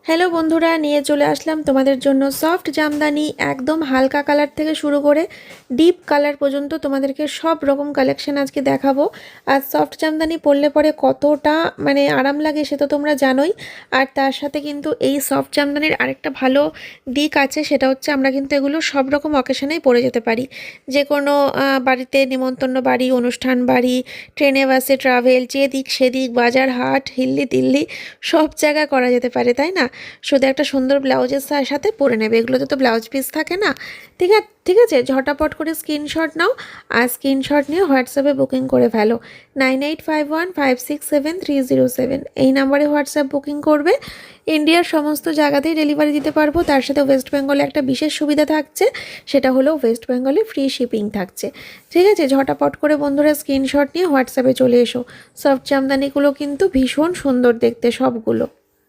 Hello বন্ধুরা, নিয়ে চলে আসলাম তোমাদের জন্য সফট জামদানি। একদম হালকা কালার থেকে শুরু করে ডিপ কালার পর্যন্ত তোমাদেরকে সব রকম কালেকশন আজকে দেখাবো। আর সফট জামদানি পরলে পরে কতটা আরাম লাগে সে তো তোমরা জানোই। আর তার সাথে কিন্তু এই সফট জামদানির আরেকটা ভালো দিক আছে, সেটা হচ্ছে আমরা কিন্তু এগুলো সব রকম অকেশনেই পরে যেতে পারি। যে কোনো বাড়িতে, নিমন্ত্রণ বাড়ি, অনুষ্ঠান বাড়ি, ট্রেনে বাসে ট্রাভেল, যেদিক সেদিক, বাজার হাট, হিল্লি দিল্লি সব জায়গায় করা যেতে পারে, তাই না? শুধু একটা সুন্দর ব্লাউজের সাথে পরে নেবে। এগুলোতে তো ব্লাউজ পিস থাকে না। ঠিক আছে, ঝটাপট করে স্ক্রিনশট নাও। আর স্ক্রিনশট নিয়ে হোয়াটসঅ্যাপে বুকিং করে ফেলো। 9851567307 এই নাম্বারে হোয়াটসঅ্যাপ বুকিং করবে। ইন্ডিয়ার সমস্ত জায়গাতেই ডেলিভারি দিতে পারবো। তার সাথে ওয়েস্ট বেঙ্গলে একটা বিশেষ সুবিধা থাকছে, সেটা হলো ওয়েস্ট বেঙ্গলে ফ্রি শিপিং থাকছে। ঠিক আছে, ঝটাপট করে বন্ধুরা স্ক্রিনশট নিয়ে হোয়াটসঅ্যাপে চলে এসো। সফট জামদানিগুলো কিন্তু ভীষণ সুন্দর দেখতে সবগুলো।